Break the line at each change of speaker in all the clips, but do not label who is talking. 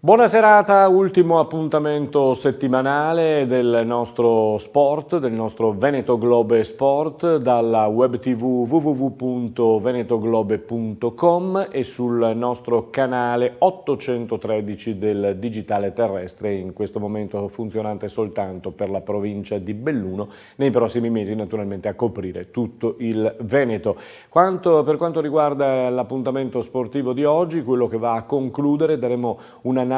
Buona serata, ultimo appuntamento settimanale del nostro sport, del nostro Veneto Globe Sport, dalla web tv www.venetoglobe.com e sul nostro canale 813 del digitale terrestre, in questo momento funzionante soltanto per la provincia di Belluno, nei prossimi mesi naturalmente a coprire tutto il Veneto. Per quanto riguarda l'appuntamento sportivo di oggi, quello che va a concludere, faremo un'analisi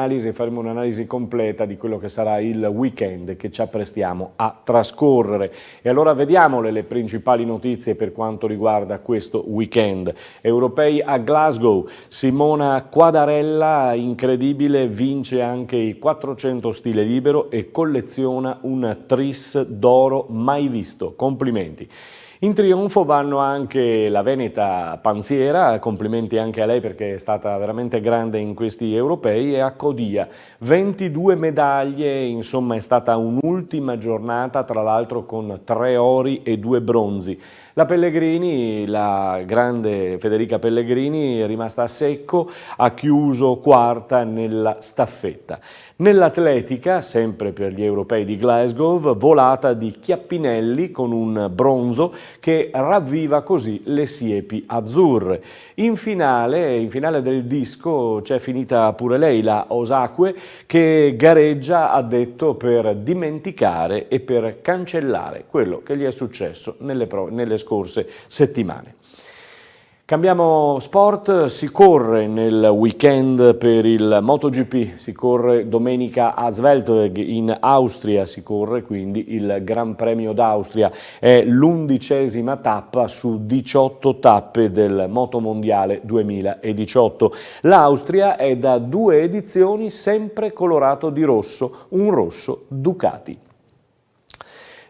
completa di quello che sarà il weekend che ci apprestiamo a trascorrere. E allora vediamole le principali notizie per quanto riguarda questo weekend. Europei a Glasgow, Simona Quadarella, incredibile, vince anche i 400 stile libero e colleziona un tris d'oro mai visto. Complimenti. In trionfo vanno anche la veneta Panziera, complimenti anche a lei perché è stata veramente grande in questi europei, e a Codia, 22 medaglie, insomma è stata un'ultima giornata, tra l'altro con 3 ori e 2 bronzi. La Pellegrini, la grande Federica Pellegrini, è rimasta a secco, ha chiuso quarta nella staffetta. Nell'atletica, sempre per gli europei di Glasgow, volata di Chiappinelli con un bronzo che ravviva così le siepi azzurre. In finale del disco c'è finita pure lei, la Osakwe, che gareggia, ha detto, per dimenticare e per cancellare quello che gli è successo nelle scorse settimane. Cambiamo sport, si corre nel weekend per il MotoGP, si corre domenica a Zweltweg in Austria, si corre quindi il Gran Premio d'Austria, è l'11ª tappa su 18 tappe del Motomondiale 2018. L'Austria è da 2 edizioni sempre colorato di rosso, un rosso Ducati.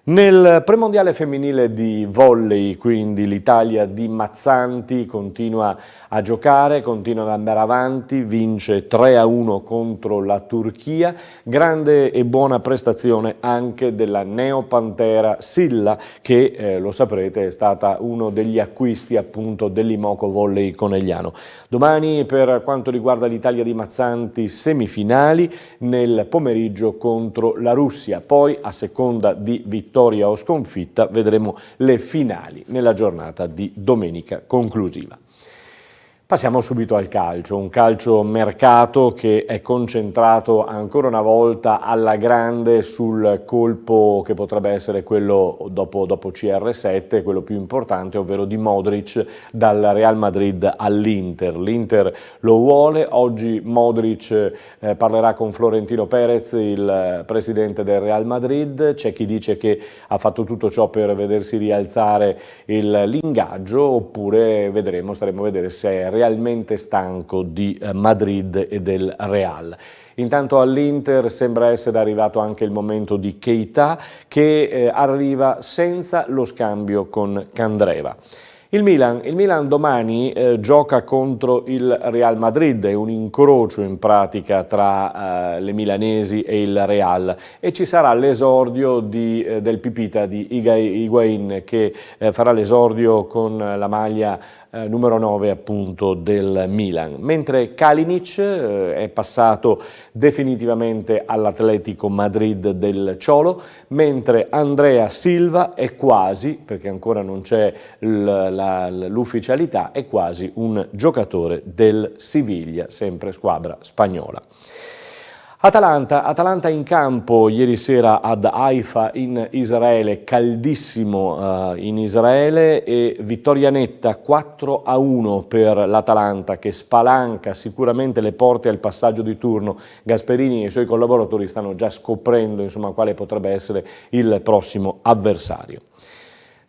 Nel premondiale femminile di volley, quindi, l'Italia di Mazzanti continua a giocare, continua ad andare avanti, vince 3-1 contro la Turchia, grande e buona prestazione anche della neopantera Silla che, lo saprete, è stata uno degli acquisti appunto dell'Imoco Volley Conegliano. Domani, per quanto riguarda l'Italia di Mazzanti, semifinali nel pomeriggio contro la Russia, poi a seconda di vittoria o sconfitta vedremo le finali nella giornata di domenica conclusiva. Passiamo subito al calcio, un calciomercato che è concentrato ancora una volta alla grande sul colpo che potrebbe essere quello dopo CR7, quello più importante, ovvero di Modric dal Real Madrid all'Inter. L'Inter lo vuole, oggi Modric parlerà con Florentino Perez, il presidente del Real Madrid, c'è chi dice che ha fatto tutto ciò per vedersi rialzare l'ingaggio, oppure staremo a vedere se è realmente stanco di Madrid e del Real. Intanto all'Inter sembra essere arrivato anche il momento di Keita, che arriva senza lo scambio con Candreva. Il Milan domani gioca contro il Real Madrid, è un incrocio in pratica tra le milanesi e il Real, e ci sarà l'esordio del Pipita di Higuaín, che farà l'esordio con la maglia numero 9 appunto del Milan, mentre Kalinic è passato definitivamente all'Atletico Madrid del Cholo, mentre Andrea Silva è quasi, perché ancora non c'è l'ufficialità, è quasi un giocatore del Siviglia, sempre squadra spagnola. Atalanta in campo ieri sera ad Haifa in Israele, caldissimo in Israele, e vittoria netta 4-1 per l'Atalanta, che spalanca sicuramente le porte al passaggio di turno. Gasperini e i suoi collaboratori stanno già scoprendo, insomma, quale potrebbe essere il prossimo avversario.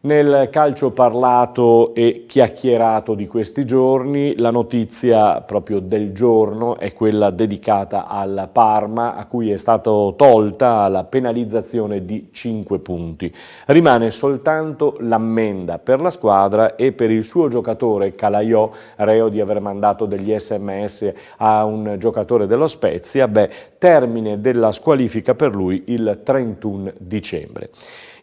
Nel calcio parlato e chiacchierato di questi giorni, la notizia proprio del giorno è quella dedicata al Parma, a cui è stata tolta la penalizzazione di 5 punti. Rimane soltanto l'ammenda per la squadra e per il suo giocatore Calaiò, reo di aver mandato degli SMS a un giocatore dello Spezia. Termine della squalifica per lui il 31 dicembre.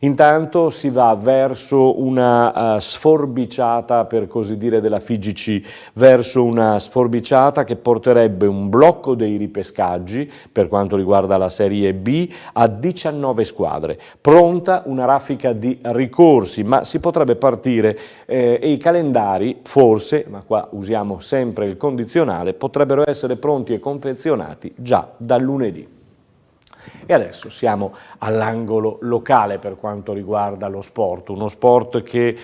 Intanto si va verso verso una sforbiciata, per così dire, della FIGC, verso una sforbiciata che porterebbe un blocco dei ripescaggi per quanto riguarda la Serie B a 19 squadre. Pronta una raffica di ricorsi, ma si potrebbe partire e i calendari forse, ma qua usiamo sempre il condizionale, potrebbero essere pronti e confezionati già da lunedì. E adesso siamo all'angolo locale per quanto riguarda lo sport, uno sport che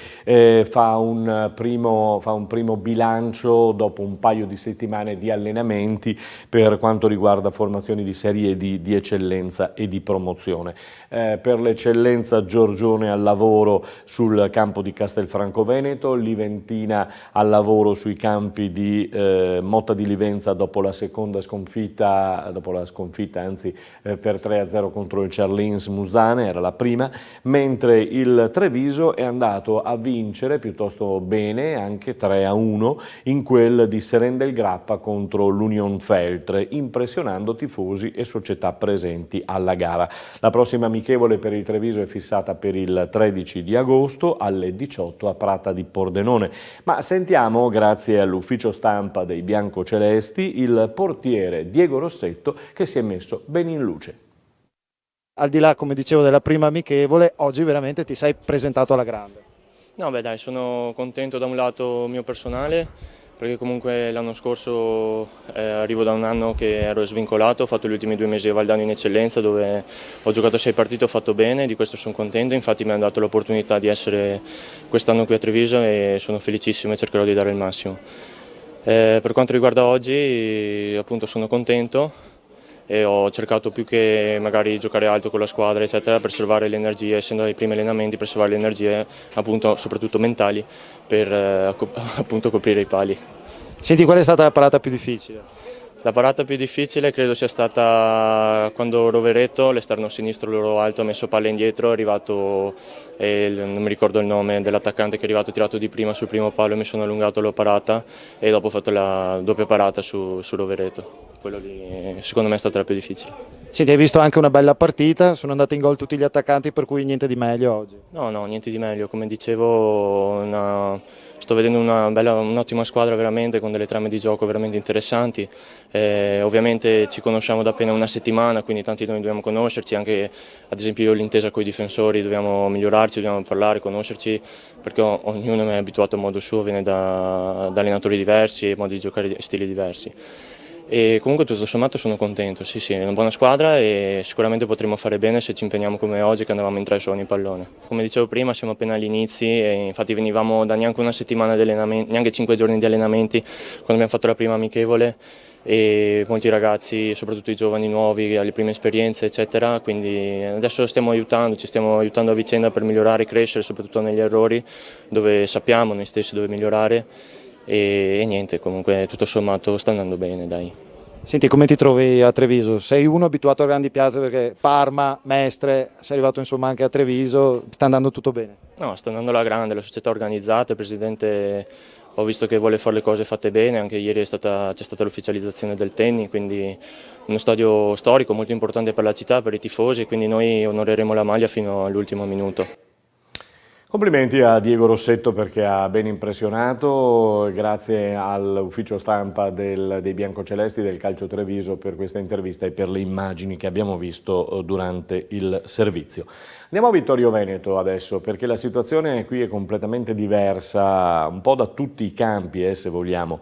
fa un primo bilancio dopo un paio di settimane di allenamenti per quanto riguarda formazioni di serie di eccellenza e di promozione. Per l'eccellenza Giorgione al lavoro sul campo di Castelfranco Veneto, Liventina al lavoro sui campi di Motta di Livenza dopo la sconfitta per 3-0 contro il Charlins Musane, era la prima, mentre il Treviso è andato a vincere piuttosto bene, anche 3-1, in quel di Seren del Grappa contro l'Union Feltre, impressionando tifosi e società presenti alla gara. La prossima amichevole per il Treviso è fissata per il 13 di agosto alle 18 a Prata di Pordenone. Ma sentiamo, grazie all'ufficio stampa dei biancocelesti, il portiere Diego Rossetto che si è messo ben in luce.
Al di là, come dicevo, della prima amichevole, oggi veramente ti sei presentato alla grande.
No, beh dai, sono contento da un lato mio personale, perché comunque l'anno scorso arrivo da un anno che ero svincolato, ho fatto gli ultimi 2 mesi a Valdano in eccellenza dove ho giocato 6 partite, ho fatto bene, di questo sono contento, infatti mi hanno dato l'opportunità di essere quest'anno qui a Treviso e sono felicissimo e cercherò di dare il massimo. Per quanto riguarda oggi, appunto sono contento. E ho cercato più che magari giocare alto con la squadra eccetera per salvare le energie, essendo ai primi allenamenti, per salvare le energie appunto soprattutto mentali per appunto coprire i pali.
Senti, qual è stata la parata più difficile?
La parata più difficile credo sia stata quando Rovereto, l'esterno sinistro loro alto, ha messo palla indietro, è arrivato, non mi ricordo il nome dell'attaccante che è arrivato tirato di prima sul primo palo, mi sono allungato, l'ho parata e dopo ho fatto la doppia parata su Rovereto. Quello lì secondo me è stata la più difficile.
Senti, hai visto anche una bella partita, sono andati in gol tutti gli attaccanti, per cui niente di meglio oggi.
No, niente di meglio, come dicevo sto vedendo un'ottima squadra veramente, con delle trame di gioco veramente interessanti. Ovviamente ci conosciamo da appena una settimana, quindi tanti noi dobbiamo conoscerci, anche ad esempio io l'intesa con i difensori, dobbiamo migliorarci, dobbiamo parlare, conoscerci, perché ognuno è abituato a modo suo, viene da allenatori diversi e modi di giocare stili diversi. E comunque tutto sommato sono contento, sì, è una buona squadra e sicuramente potremo fare bene se ci impegniamo come oggi che andavamo in 3 su ogni pallone. Come dicevo prima siamo appena agli inizi e infatti venivamo da neanche una settimana di allenamenti, neanche 5 giorni di allenamenti quando abbiamo fatto la prima amichevole e molti ragazzi, soprattutto i giovani nuovi, alle prime esperienze eccetera, quindi adesso ci stiamo aiutando a vicenda per migliorare e crescere soprattutto negli errori dove sappiamo noi stessi dove migliorare. E niente, comunque tutto sommato sta andando bene, dai.
Senti, come ti trovi a Treviso? Sei uno abituato a grandi piazze perché Parma, Mestre, sei arrivato insomma anche a Treviso, sta andando tutto bene?
No, sta andando alla grande, la società organizzata, il presidente ho visto che vuole fare le cose fatte bene, anche ieri c'è stata l'ufficializzazione del tennis, quindi uno stadio storico molto importante per la città, per i tifosi, quindi noi onoreremo la maglia fino all'ultimo minuto.
Complimenti a Diego Rossetto perché ha ben impressionato, grazie all'ufficio stampa dei biancocelesti del Calcio Treviso per questa intervista e per le immagini che abbiamo visto durante il servizio. Andiamo a Vittorio Veneto adesso perché la situazione qui è completamente diversa, un po' da tutti i campi se vogliamo.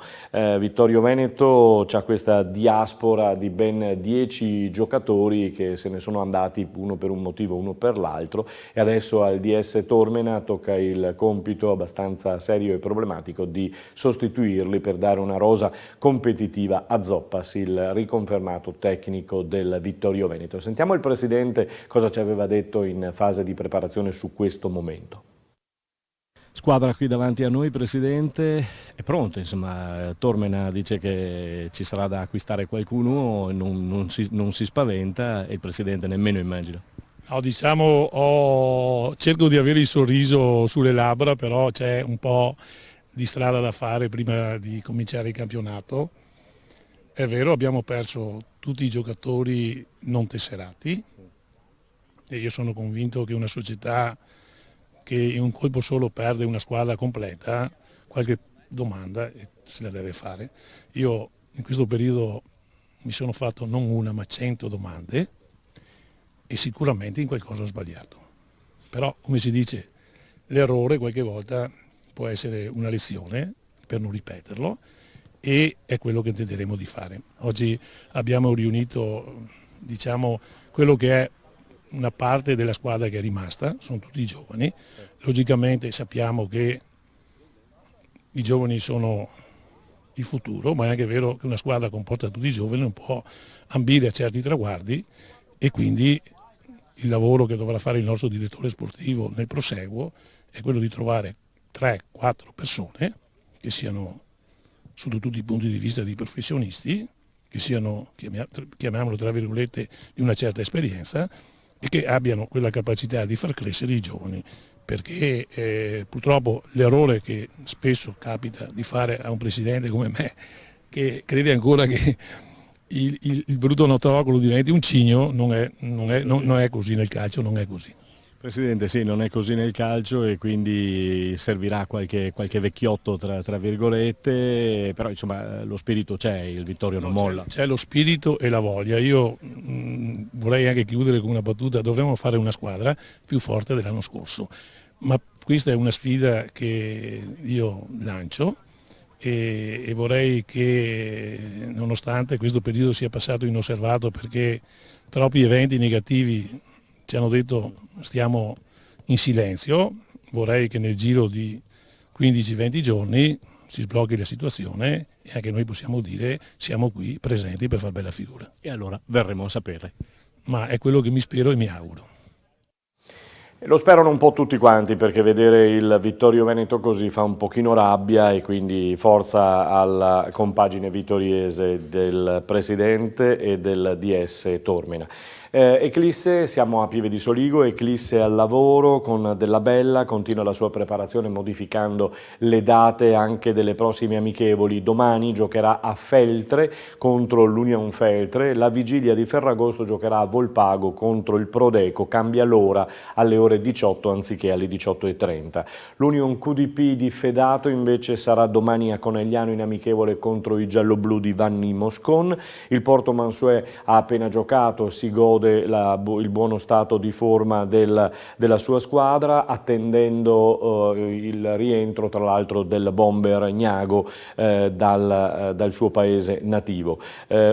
Vittorio Veneto ha questa diaspora di ben 10 giocatori che se ne sono andati uno per un motivo, uno per l'altro e adesso al DS Tormena tocca il compito abbastanza serio e problematico di sostituirli per dare una rosa competitiva a Zoppas, il riconfermato tecnico del Vittorio Veneto. Sentiamo il presidente cosa ci aveva detto in fase di preparazione su questo momento.
Squadra qui davanti a noi, presidente, è pronto, insomma, Tormena dice che ci sarà da acquistare qualcuno, non si spaventa e il presidente nemmeno, immagino.
No, diciamo, cerco di avere il sorriso sulle labbra, però c'è un po' di strada da fare prima di cominciare il campionato. È vero, abbiamo perso tutti i giocatori non tesserati e io sono convinto che una società che in un colpo solo perde una squadra completa, qualche domanda se la deve fare. Io in questo periodo mi sono fatto non una ma 100 domande e sicuramente in qualcosa ho sbagliato. Però, come si dice, l'errore qualche volta può essere una lezione per non ripeterlo e è quello che tenteremo di fare. Oggi abbiamo riunito, diciamo, quello che è una parte della squadra che è rimasta, sono tutti giovani. Logicamente sappiamo che i giovani sono il futuro, ma è anche vero che una squadra composta da tutti i giovani non può ambire a certi traguardi e quindi il lavoro che dovrà fare il nostro direttore sportivo nel proseguo è quello di trovare 3-4 persone che siano sotto tutti i punti di vista di professionisti, che siano, chiamiamolo tra virgolette, di una certa esperienza e che abbiano quella capacità di far crescere i giovani, perché purtroppo l'errore che spesso capita di fare a un presidente come me, che crede ancora che il brutto notaocolo diventi un cigno, non è così nel calcio, non è così.
Presidente, sì, non è così nel calcio e quindi servirà qualche vecchiotto tra virgolette, però insomma lo spirito c'è, il Vittorio non molla.
C'è lo spirito e la voglia. Io vorrei anche chiudere con una battuta: dovremmo fare una squadra più forte dell'anno scorso, ma questa è una sfida che io lancio e vorrei che, nonostante questo periodo sia passato inosservato perché troppi eventi negativi ci hanno detto stiamo in silenzio, vorrei che nel giro di 15-20 giorni si sblocchi la situazione e anche noi possiamo dire siamo qui presenti per far bella figura.
E allora verremo a sapere.
Ma è quello che mi spero e mi auguro.
E lo sperano un po' tutti quanti, perché vedere il Vittorio Veneto così fa un pochino rabbia, e quindi forza alla compagine vittoriese del presidente e del DS Tormena. Eclisse, siamo a Pieve di Soligo, Eclisse al lavoro con Della Bella, continua la sua preparazione modificando le date anche delle prossime amichevoli. Domani giocherà a Feltre contro l'Union Feltre, la vigilia di Ferragosto giocherà a Volpago contro il Prodeco, cambia l'ora alle ore 18 anziché alle 18:30. L'Union QDP di Fedato invece sarà domani a Conegliano in amichevole contro i gialloblu di Vanni Moscon. Il Porto Mansuè ha appena giocato, si gode il buono stato di forma della sua squadra, attendendo il rientro tra l'altro del bomber Gnago dal suo paese nativo.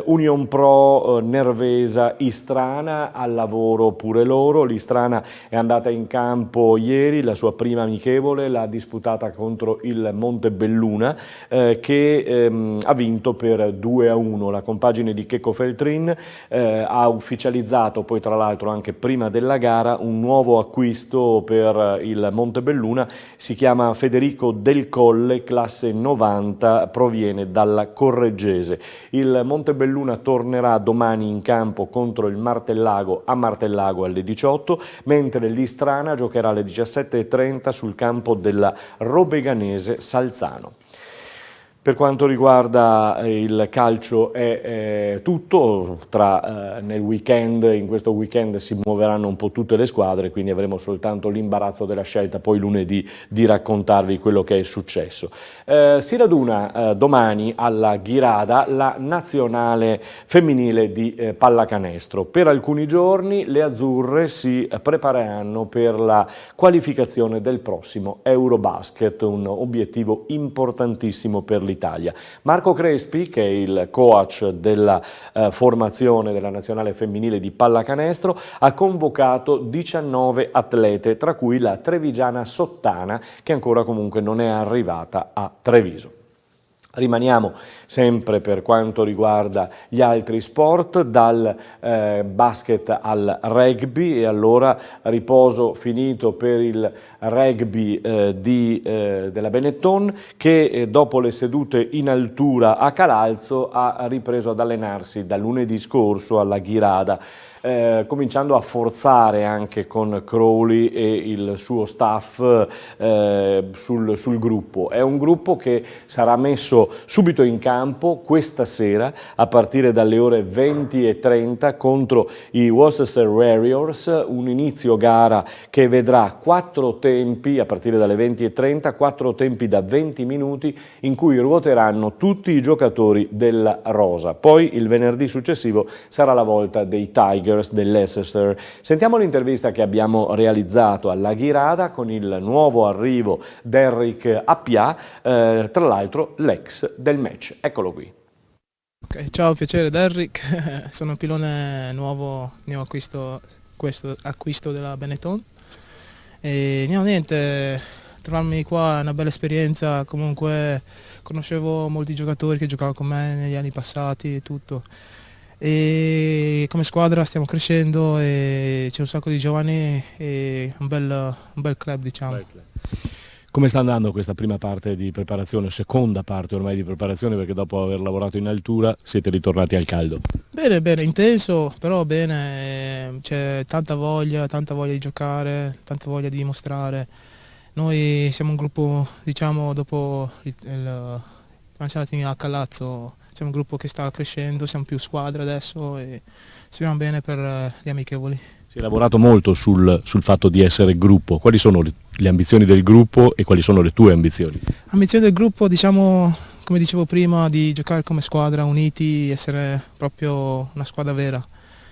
Union Pro Nervesa Istrana al lavoro pure loro. L'Istrana è andata in campo ieri, la sua prima amichevole l'ha disputata contro il Montebelluna che ha vinto per 2-1. La compagine di Checco Feltrin ha ufficializzato poi tra l'altro anche prima della gara un nuovo acquisto per il Montebelluna, si chiama Federico Del Colle, classe 90, proviene dalla Correggese. Il Montebelluna tornerà domani in campo contro il Martellago a Martellago alle 18, mentre l'Istrana giocherà alle 17:30 sul campo della Robeganese Salzano. Per quanto riguarda il calcio è tutto, nel weekend, in questo weekend si muoveranno un po' tutte le squadre, quindi avremo soltanto l'imbarazzo della scelta poi lunedì di raccontarvi quello che è successo. Si raduna domani alla Ghirada la nazionale femminile di pallacanestro. Per alcuni giorni le azzurre si prepareranno per la qualificazione del prossimo Eurobasket, un obiettivo importantissimo per l'Italia. Marco Crespi, che è il coach della formazione della nazionale femminile di pallacanestro, ha convocato 19 atlete, tra cui la trevigiana Sottana, che ancora comunque non è arrivata a Treviso. Rimaniamo sempre per quanto riguarda gli altri sport, dal basket al rugby, e allora riposo finito per il rugby della Benetton, che dopo le sedute in altura a Calalzo ha ripreso ad allenarsi da lunedì scorso alla Ghirada. cominciando a forzare anche con Crowley e il suo staff sul gruppo. È un gruppo che sarà messo subito in campo questa sera a partire dalle ore 20:30 contro i Worcester Warriors, un inizio gara che vedrà 4 tempi a partire dalle 20:30, 4 tempi da 20 minuti in cui ruoteranno tutti i giocatori della rosa. Poi il venerdì successivo sarà la volta dei Tigers del Leicester. Sentiamo l'intervista che abbiamo realizzato alla Ghirada con il nuovo arrivo Derrick Appiah, tra l'altro l'ex del match. Eccolo qui.
Okay, ciao, piacere Derrick, sono un pilone nuovo, questo acquisto della Benetton e niente, trovarmi qua è una bella esperienza, comunque conoscevo molti giocatori che giocavano con me negli anni passati e tutto. E come squadra stiamo crescendo e c'è un sacco di giovani e un bel club, diciamo.
Come sta andando questa prima parte di preparazione, seconda parte ormai di preparazione, perché dopo aver lavorato in altura siete ritornati al caldo?
Bene, bene, intenso, però bene, c'è tanta voglia di giocare, tanta voglia di dimostrare. Noi siamo un gruppo, diciamo, dopo siamo andati a Callazzo, siamo un gruppo che sta crescendo, siamo più squadra adesso e speriamo bene per gli amichevoli.
Si è lavorato molto sul fatto di essere gruppo. Quali sono le ambizioni del gruppo e quali sono le tue ambizioni?
Ambizioni del gruppo, diciamo, come dicevo prima, di giocare come squadra, uniti, essere proprio una squadra vera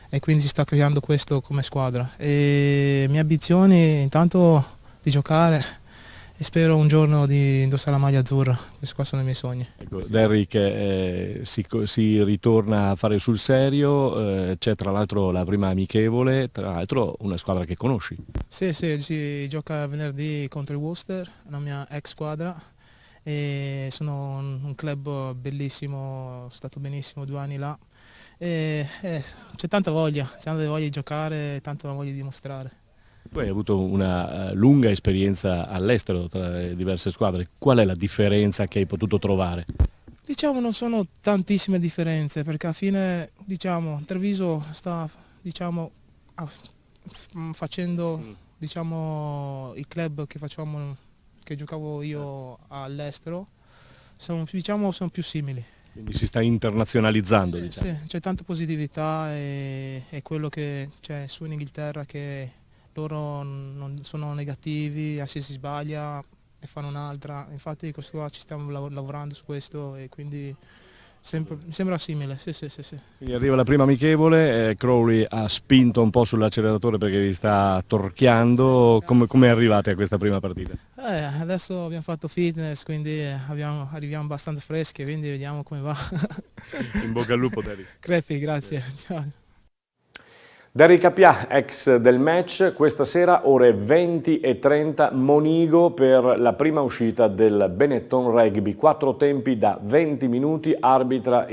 e quindi si sta creando questo come squadra. E le mie ambizioni intanto di giocare e spero un giorno di indossare la maglia azzurra, questi qua sono i miei sogni.
Ecco, Derrick, si ritorna a fare sul serio, c'è tra l'altro la prima amichevole, tra l'altro una squadra che conosci.
Sì, si gioca venerdì contro il Worcester, la mia ex squadra, e sono un club bellissimo, sono stato benissimo 2 anni là e c'è tanta voglia di giocare, tanta voglia di dimostrare.
Tu hai avuto una lunga esperienza all'estero tra le diverse squadre, qual è la differenza che hai potuto trovare?
Diciamo non sono tantissime differenze perché alla fine diciamo Treviso sta facendo i club che giocavo io all'estero sono più simili.
Quindi si sta internazionalizzando, diciamo.
Sì, c'è tanta positività e quello che c'è su in Inghilterra che loro non sono negativi, se si sbaglia e fanno un'altra, infatti questo qua ci stiamo lavorando su questo e quindi mi sembra simile, sì.
Quindi arriva la prima amichevole, Crowley ha spinto un po' sull'acceleratore perché vi sta torchiando, come arrivate a questa prima partita?
Adesso abbiamo fatto fitness, quindi arriviamo abbastanza freschi, quindi vediamo come va.
In bocca al lupo, Derrick.
Crepi, grazie. Ciao.
Derrick Appiah, ex del match, questa sera ore 20:30 Monigo per la prima uscita del Benetton Rugby, 4 tempi da 20 minuti, arbitra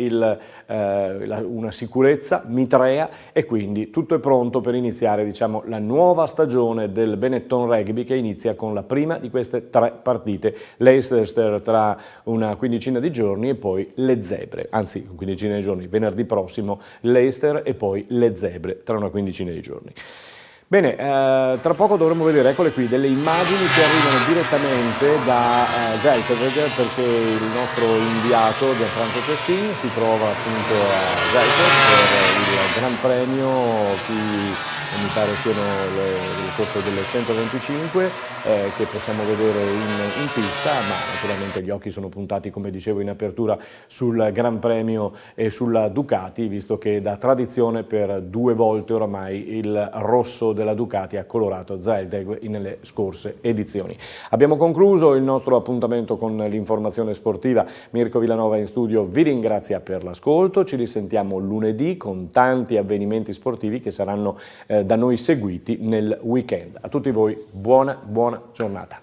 una sicurezza, Mitrea, e quindi tutto è pronto per iniziare, diciamo, la nuova stagione del Benetton Rugby che inizia con la prima di queste 3 partite, Leicester tra una quindicina di giorni e poi le Zebre, anzi una quindicina di giorni, venerdì prossimo Leicester e poi le Zebre tra una quindicina di giorni. Bene, tra poco dovremo vedere, eccole qui, delle immagini che arrivano direttamente da Zelteveg, perché il nostro inviato Gianfranco Cestin si trova appunto a Zelteveg per il Gran Premio, mi pare siano le corse delle 125 che possiamo vedere in pista, ma naturalmente gli occhi sono puntati, come dicevo in apertura, sul Gran Premio e sulla Ducati, visto che da tradizione per 2 volte oramai il rosso della Ducati ha colorato Zelteveg nelle scorse edizioni. Abbiamo concluso il nostro appuntamento con l'informazione sportiva. Mirko Villanova in studio vi ringrazia per l'ascolto, ci risentiamo lunedì con tanti avvenimenti sportivi che saranno da noi seguiti nel weekend. A tutti voi buona giornata.